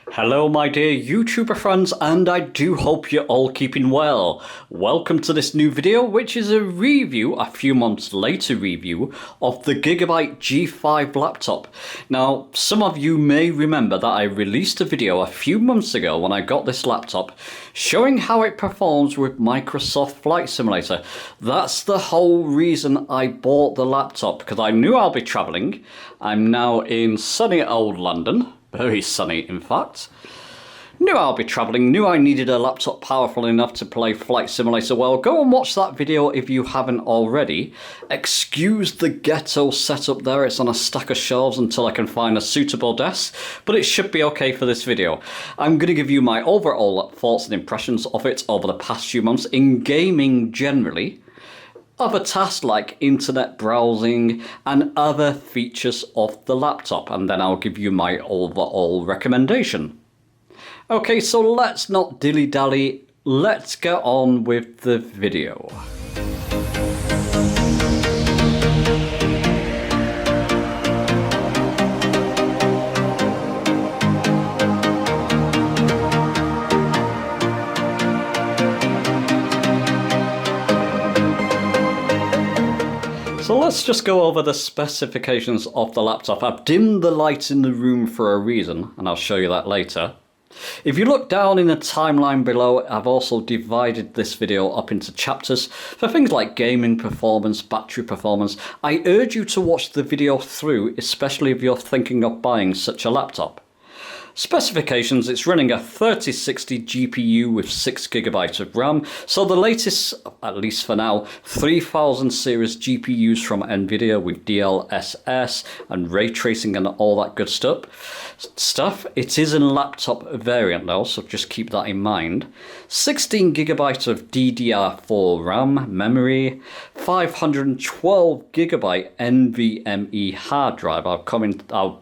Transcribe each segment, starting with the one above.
Hello my dear YouTuber friends, and I do hope you're all keeping well. Welcome to this new video, which is a review, a few months later review, of the Gigabyte G5 laptop. Now, some of you may remember that I released a video a few months ago when I got this laptop, showing how it performs with Microsoft Flight Simulator. That's the whole reason I bought the laptop, because I knew I'll be travelling. I'm now in sunny old London. Very sunny, in fact. Knew I'll be travelling, knew I needed a laptop powerful enough to play Flight Simulator well. Go and watch that video if you haven't already. Excuse the ghetto setup there, it's on a stack of shelves until I can find a suitable desk, but it should be okay for this video. I'm going to give you my overall thoughts and impressions of it over the past few months in gaming generally, other tasks like internet browsing and other features of the laptop, and then I'll give you my overall recommendation. Okay, so let's not dilly-dally, let's get on with the video. So let's just go over the specifications of the laptop. I've dimmed the light in the room for a reason, and I'll show you that later. If you look down in the timeline below, I've also divided this video up into chapters for things like gaming performance, battery performance. I urge you to watch the video through, especially if you're thinking of buying such a laptop. Specifications, it's running a 3060 GPU with 6GB of RAM, so the latest, at least for now, 3000 series GPUs from Nvidia with DLSS and ray tracing and all that good stuff. It is in laptop variant though, so just keep that in mind. 16GB of DDR4 RAM memory, 512GB NVMe hard drive. I'll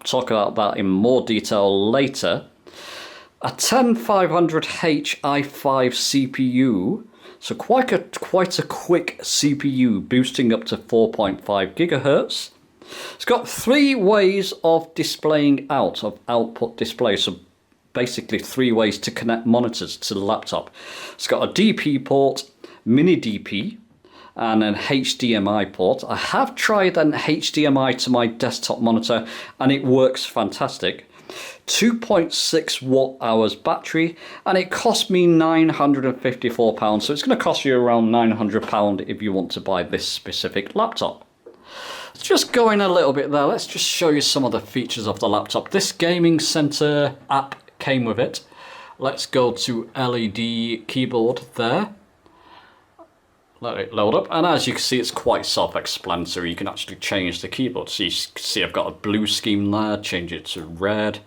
talk about that in more detail later. A 10500H i5 CPU, so quite a quick CPU, boosting up to 4.5 GHz. It's got 3 ways of displaying output display, so basically 3 ways to connect monitors to the laptop. It's got a DP port, mini DP, and an HDMI port. I have tried an HDMI to my desktop monitor and it works fantastic. 2.6 watt hours battery, and it cost me £954, so it's going to cost you around £900 if you want to buy this specific laptop. Just going a little bit there, let's just show you some of the features of the laptop. This gaming center app came with it. Let's go to LED keyboard there. Let it load up, and as you can see, it's quite self-explanatory. You can actually change the keyboard. So you can see I've got a blue scheme there, change it to red.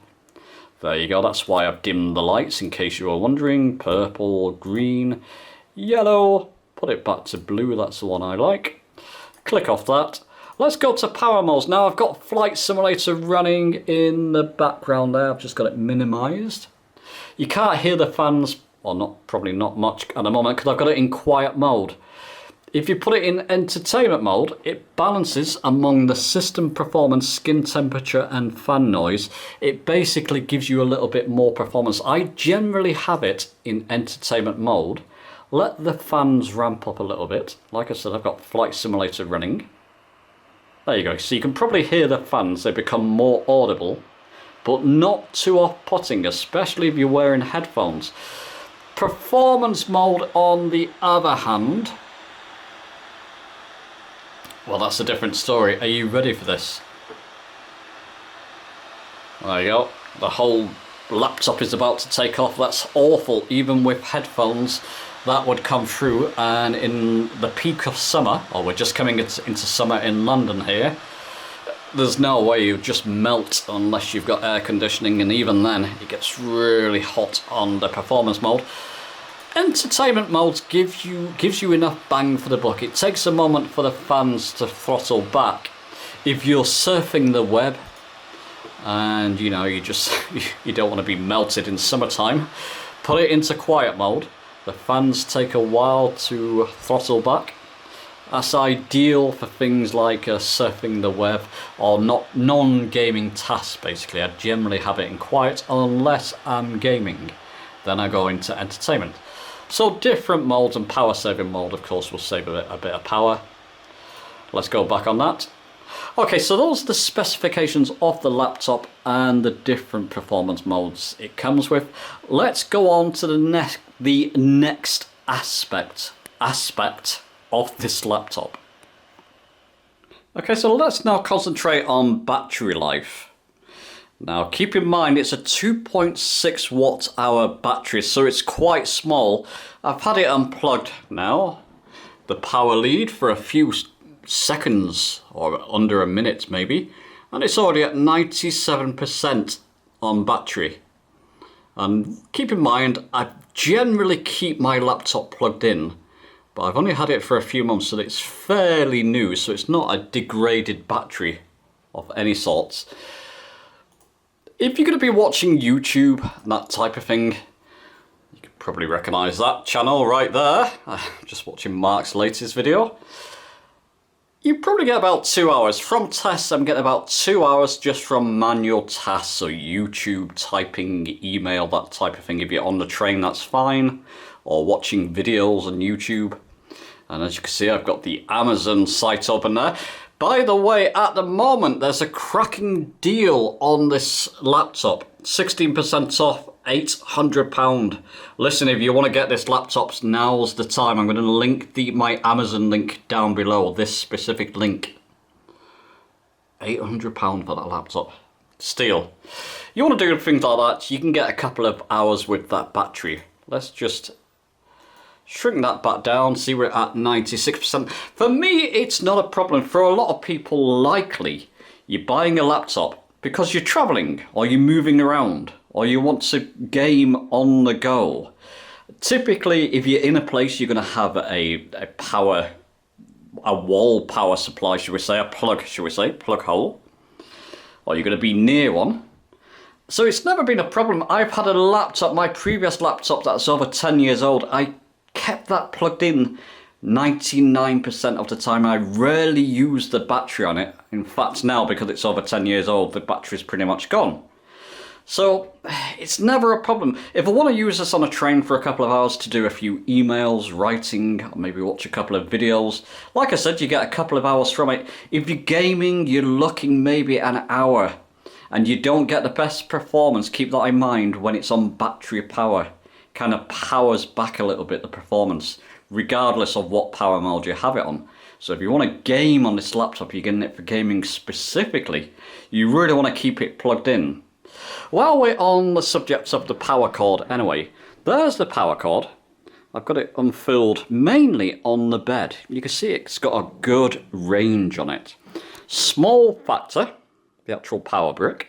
There you go, that's why I've dimmed the lights, in case you were wondering. Purple, green, yellow. Put it back to blue, that's the one I like. Click off that. Let's go to power modes. Now I've got Flight Simulator running in the background there. I've just got it minimized. You can't hear the fans, or probably not much at the moment, because I've got it in quiet mode. If you put it in entertainment mode, it balances among the system performance, skin temperature and fan noise. It basically gives you a little bit more performance. I generally have it in entertainment mode. Let the fans ramp up a little bit. Like I said, I've got Flight Simulator running. There you go. So you can probably hear the fans. They become more audible, but not too off-putting, especially if you're wearing headphones. Performance mode, on the other hand, well, that's a different story. Are you ready for this? There you go. The whole laptop is about to take off. That's awful. Even with headphones, that would come through. And in the peak of summer, or we're just coming into summer in London here, there's no way you just melt unless you've got air conditioning, and even then it gets really hot on the performance mode. Entertainment mode gives you enough bang for the buck. It takes a moment for the fans to throttle back. If you're surfing the web and you know you don't want to be melted in summertime, put it into quiet mode. The fans take a while to throttle back. That's ideal for things like surfing the web or non-gaming tasks basically. I generally have it in quiet unless I'm gaming. Then I go into entertainment. So different modes, and power saving mode of course will save a bit of power. Let's go back on that. Okay, so those are the specifications of the laptop and the different performance modes it comes with. Let's go on to the next aspect of this laptop. Okay, so let's now concentrate on battery life. Now keep in mind it's a 2.6 watt hour battery, so it's quite small. I've had it unplugged now, the power lead, for a few seconds or under a minute maybe, and it's already at 97% on battery. And keep in mind I generally keep my laptop plugged in, but I've only had it for a few months, so it's fairly new, so it's not a degraded battery of any sorts. If you're going to be watching YouTube and that type of thing, you could probably recognise that channel right there. Just watching Mark's latest video. You probably get about 2 hours. From tests, I'm getting about 2 hours just from manual tasks, so YouTube, typing, email, that type of thing. If you're on the train, that's fine. Or watching videos on YouTube. And as you can see, I've got the Amazon site open there. By the way, at the moment, there's a cracking deal on this laptop. 16% off, £800. Listen, if you want to get this laptop, now's the time. I'm going to link my Amazon link down below, this specific link. £800 for that laptop. Steal. You want to do things like that, you can get a couple of hours with that battery. Let's just shrink that back down, see we're at 96%. For me, it's not a problem. For a lot of people, likely, you're buying a laptop because you're traveling, or you're moving around, or you want to game on the go. Typically, if you're in a place, you're going to have a wall power supply, should we say, plug hole, or you're going to be near one. So it's never been a problem. I've had a laptop, my previous laptop that's over 10 years old, I kept that plugged in 99% of the time. I rarely use the battery on it. In fact, now, because it's over 10 years old, the battery's pretty much gone. So it's never a problem. If I want to use this on a train for a couple of hours to do a few emails, writing, or maybe watch a couple of videos, like I said, you get a couple of hours from it. If you're gaming, you're looking maybe an hour, and you don't get the best performance. Keep that in mind when it's on battery power. Kind of powers back a little bit the performance, regardless of what power mode you have it on. So if you want to game on this laptop, you're getting it for gaming specifically, you really want to keep it plugged in. While we're on the subject of the power cord anyway, there's the power cord. I've got it unfilled mainly on the bed. You can see it's got a good range on it. Small factor, the actual power brick.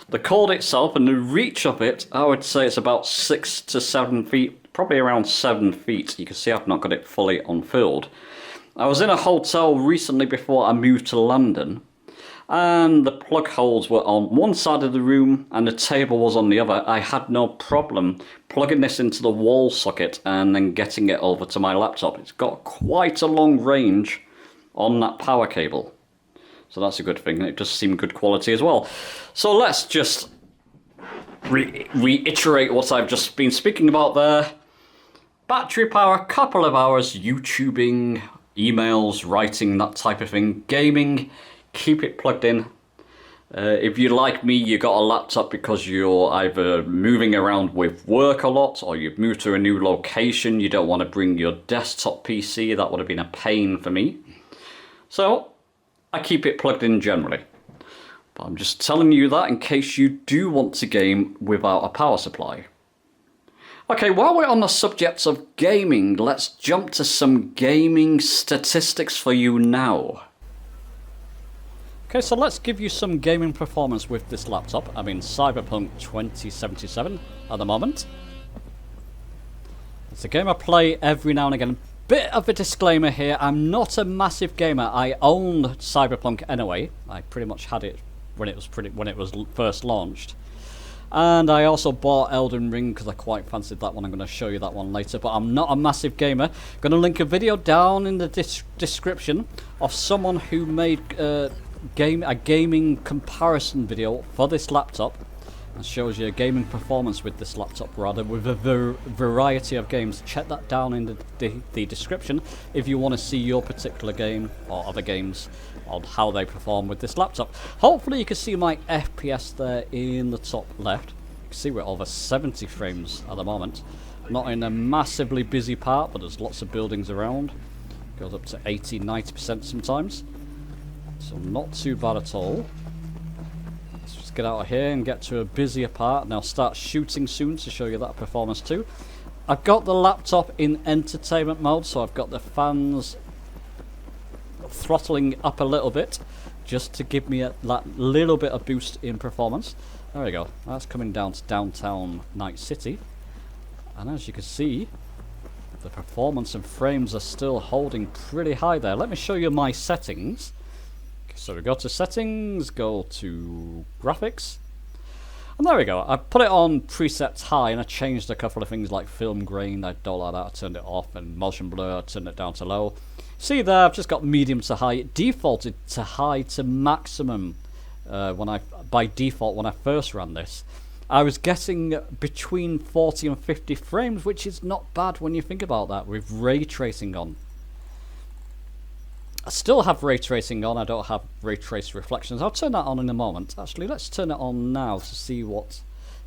The cord itself and the reach of it, I would say it's about 6 to 7 feet, probably around 7 feet. You can see I've not got it fully unfilled. I was in a hotel recently before I moved to London, and the plug holes were on one side of the room and the table was on the other. I had no problem plugging this into the wall socket and then getting it over to my laptop. It's got quite a long range on that power cable. So that's a good thing. It does seem good quality as well. So let's just reiterate what I've just been speaking about there. Battery power, couple of hours, YouTubing, emails, writing, that type of thing. Gaming, keep it plugged in. If you're like me, you got a laptop because you're either moving around with work a lot, or you've moved to a new location, you don't want to bring your desktop PC. That would have been a pain for me. So I keep it plugged in generally. But I'm just telling you that in case you do want to game without a power supply. Okay, while we're on the subject of gaming, let's jump to some gaming statistics for you now. Okay, so let's give you some gaming performance with this laptop. I'm in Cyberpunk 2077 at the moment. It's a game I play every now and again. Bit of a disclaimer here, I'm not a massive gamer. I owned Cyberpunk anyway. I pretty much had it when it was first launched. And I also bought Elden Ring because I quite fancied that one. I'm going to show you that one later, but I'm not a massive gamer. Going to link a video down in the description of someone who made a gaming comparison video for this laptop. And shows you a gaming performance with this laptop, rather, with a variety of games. Check that down in the description if you want to see your particular game or other games on how they perform with this laptop. Hopefully you can see my FPS there in the top left. You can see we're over 70 frames at the moment. Not in a massively busy part, but there's lots of buildings around. Goes up to 80-90% sometimes. So not too bad at all. Get out of here and get to a busier part, and I'll start shooting soon to show you that performance too. I've got the laptop in entertainment mode, so I've got the fans throttling up a little bit just to give me that little bit of boost in performance. There we go, that's coming down to downtown Night City, and as you can see the performance and frames are still holding pretty high there. Let me show you my settings. So we go to settings, go to graphics, and there we go. I put it on presets high, and I changed a couple of things like film grain. I don't like that. I turned it off, and motion blur, I turned it down to low. See there, I've just got medium to high. It defaulted to high to maximum by default when I first ran this. I was getting between 40 and 50 frames, which is not bad when you think about that with ray tracing on. I still have ray tracing on, I don't have ray trace reflections. I'll turn that on in a moment. Actually, let's turn it on now to see what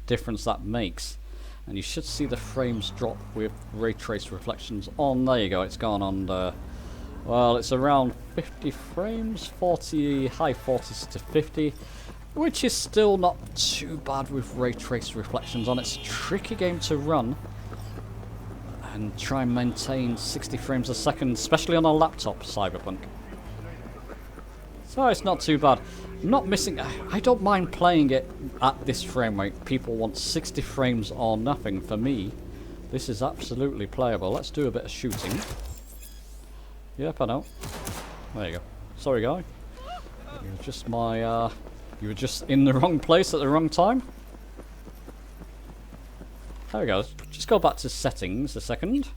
difference that makes. And you should see the frames drop with ray trace reflections on. There you go, it's gone on the... Well, it's around 50 frames, 40, high 40s to 50. Which is still not too bad with ray trace reflections on. It's a tricky game to run. And try and maintain 60 frames a second, especially on a laptop, Cyberpunk. So it's not too bad. I'm not missing... I don't mind playing it at this frame rate. People want 60 frames or nothing. For me, this is absolutely playable. Let's do a bit of shooting. Yep, I know. There you go. Sorry, guy. You were just you were just in the wrong place at the wrong time. There we go. Just go back to settings a second.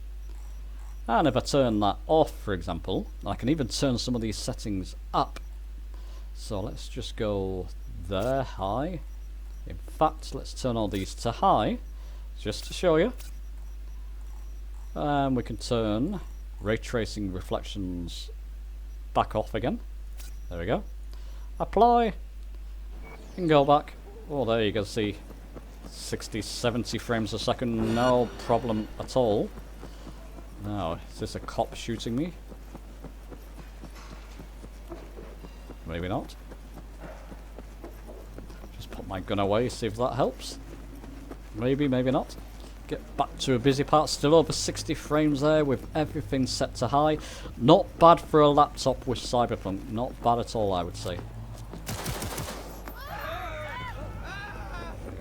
And if I turn that off, for example, I can even turn some of these settings up. So let's just go there, high. In fact, let's turn all these to high, just to show you. And we can turn ray tracing reflections back off again. There we go. Apply. And go back. Oh, there you go. See. 60, 70 frames a second, no problem at all. Now, is this a cop shooting me? Maybe not. Just put my gun away, see if that helps. Maybe, maybe not. Get back to a busy part, still over 60 frames there with everything set to high. Not bad for a laptop with Cyberpunk, not bad at all, I would say.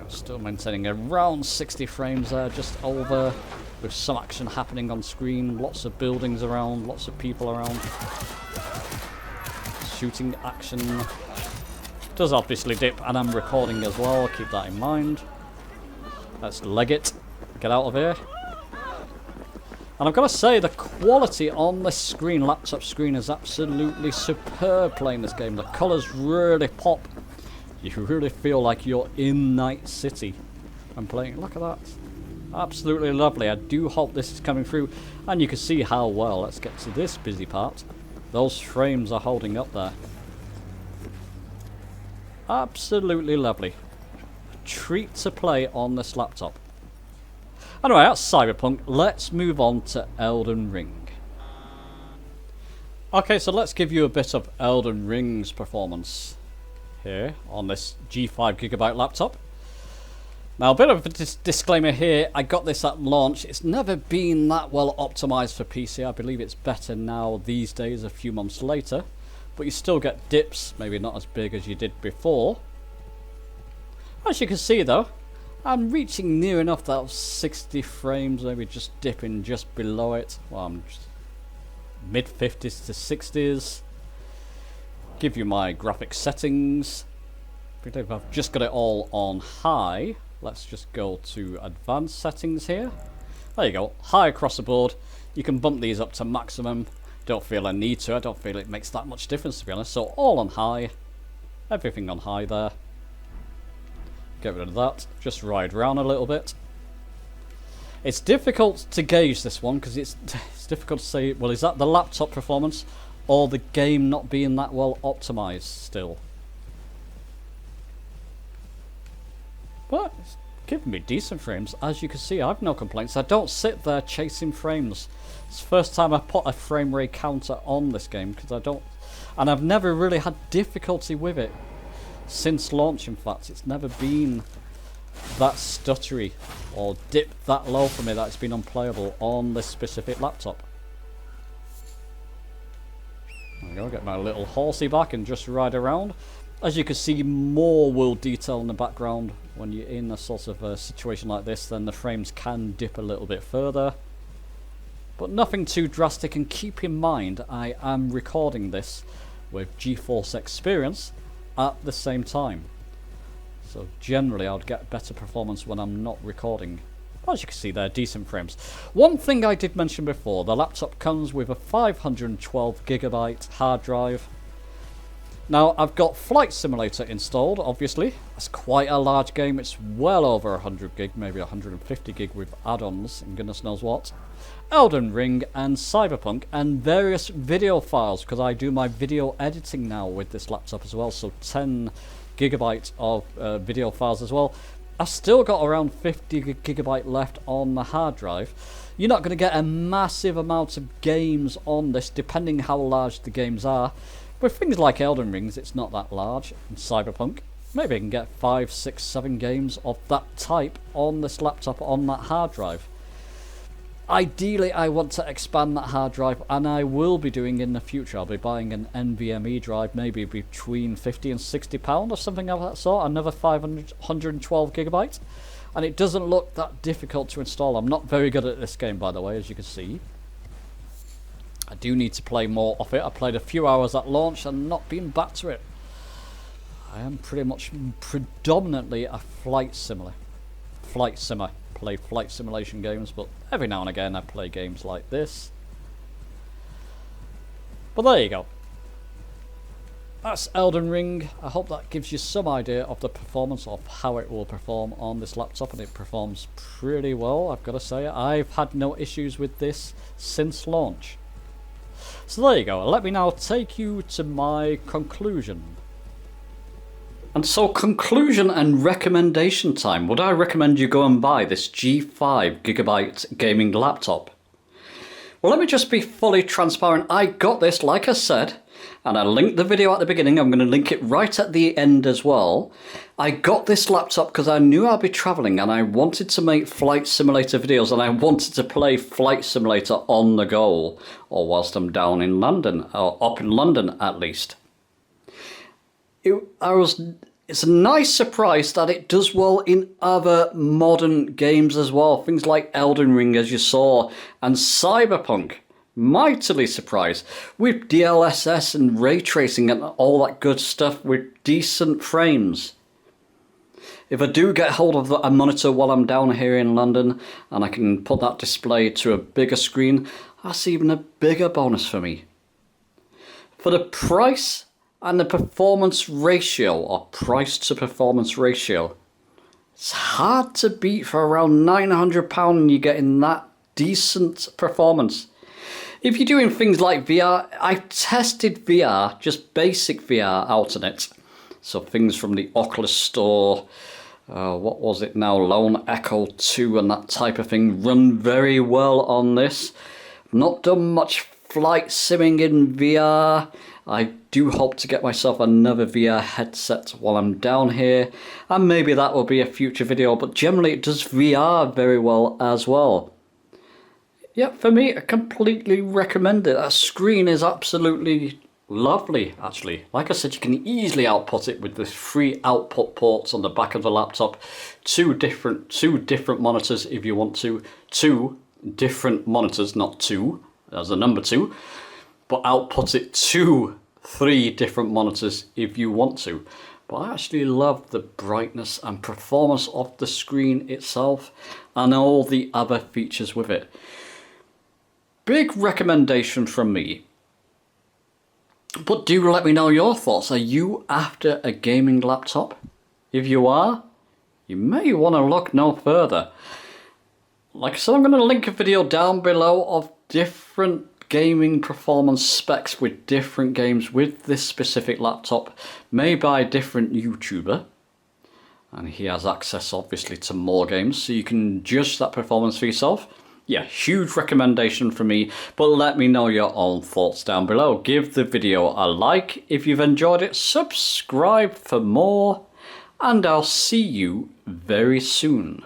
Still maintaining around 60 frames there, just over, with some action happening on screen, lots of buildings around, lots of people around. Shooting action. Does obviously dip, and I'm recording as well, keep that in mind. Let's leg it, get out of here. And I've got to say, the quality on this screen, laptop screen, is absolutely superb playing this game. The colours really pop. You really feel like you're in Night City when playing. Look at that. Absolutely lovely. I do hope this is coming through. And you can see how well. Let's get to this busy part. Those frames are holding up there. Absolutely lovely. A treat to play on this laptop. Anyway, that's Cyberpunk. Let's move on to Elden Ring. Okay, so let's give you a bit of Elden Ring's performance here on this G5 Gigabyte laptop. Now, a bit of a disclaimer here. I got this at launch. It's never been that well optimized for PC. I believe it's better now these days, a few months later. But you still get dips, maybe not as big as you did before. As you can see though, I'm reaching near enough that 60 frames, maybe just dipping just below it. Well, I'm just mid 50s to 60s. Give you my graphics settings. I believe I've just got it all on high. let's just go to advanced settings here. There you go, high across the board. You can bump these up to maximum. Don't feel a need to, I don't feel it makes that much difference to be honest. So all on high, everything on high there. Get rid of that, just ride around a little bit. It's difficult to gauge this one because it's difficult to say, well, is that the laptop performance or the game not being that well optimized still? But it's giving me decent frames. As you can see, I've no complaints. I don't sit there chasing frames. It's the first time I put a frame rate counter on this game because I don't, and I've never really had difficulty with it since launch. In fact, it's never been that stuttery or dip that low for me that it's been unplayable on this specific laptop. There we go, get my little horsey back and just ride around. As you can see, more world detail in the background. When you're in a sort of a situation like this, then the frames can dip a little bit further. But nothing too drastic, and keep in mind I am recording this with GeForce Experience at the same time. So generally I'd get better performance when I'm not recording. As you can see, they're decent frames. One thing I did mention before, the laptop comes with a 512 gigabyte hard drive. Now I've got Flight Simulator installed, obviously. It's quite a large game, it's well over 100 gig, maybe 150 gig with add-ons and goodness knows what. Elden Ring and Cyberpunk and various video files, because I do my video editing now with this laptop as well, so 10 gigabyte of video files as well. I've still got around 50 gigabyte left on the hard drive. You're not going to get a massive amount of games on this, depending how large the games are. With things like Elden Rings, it's not that large. And Cyberpunk, maybe I can get 5, 6, 7 games of that type on this laptop on that hard drive. Ideally, I want to expand that hard drive, and I will be doing in the future. I'll be buying an NVMe drive, maybe between £50 and £60 or something of that sort, another 112 gigabytes. And it doesn't look that difficult to install. I'm not very good at this game, by the way, as you can see. I do need to play more of it. I played a few hours at launch and not been back to it. I am pretty much predominantly a flight simmer. Play flight simulation games, but every now and again I play games like this. But there you go. That's Elden Ring. I hope that gives you some idea of the performance of how it will perform on this laptop, and it performs pretty well, I've got to say. I've had no issues with this since launch. So there you go. Let me now take you to my conclusion. And so, conclusion and recommendation time. Would I recommend you go and buy this G5 Gigabyte gaming laptop? Well, let me just be fully transparent. I got this, like I said, and I linked the video at the beginning. I'm going to link it right at the end as well. I got this laptop because I knew I'd be traveling and I wanted to make flight simulator videos, and I wanted to play Flight Simulator on the go, or whilst I'm down in London, or up in London at least. It's a nice surprise that it does well in other modern games as well. Things like Elden Ring, as you saw, and Cyberpunk. Mightily surprised. With DLSS and ray tracing and all that good stuff with decent frames. If I do get hold of a monitor while I'm down here in London and I can put that display to a bigger screen, that's even a bigger bonus for me. For the price and the performance ratio, or price to performance ratio, it's hard to beat. For around £900 and you're getting that decent performance. If you're doing things like VR, I tested VR, just basic VR out on it. So things from the Oculus Store, what was it now, Lone Echo 2 and that type of thing run very well on this. Not done much flight simming in VR. I do hope to get myself another VR headset while I'm down here, and maybe that will be a future video, but generally it does VR very well as well. Yeah, for me, I completely recommend it. That screen is absolutely lovely, actually. Like I said, you can easily output it with the 3 output ports on the back of the laptop. Two different monitors if you want to. 2 different monitors, not 2, as the number 2. But output it to 3 different monitors if you want to. but I actually love the brightness and performance of the screen itself and all the other features with it. Big recommendation from me. But do let me know your thoughts. Are you after a gaming laptop? If you are, you may want to look no further. Like I said, I'm going to link a video down below of different gaming performance specs with different games with this specific laptop, made by a different YouTuber. And he has access obviously to more games, so you can judge that performance for yourself. Yeah, huge recommendation from me, but let me know your own thoughts down below. Give the video a like if you've enjoyed it, subscribe for more, and I'll see you very soon.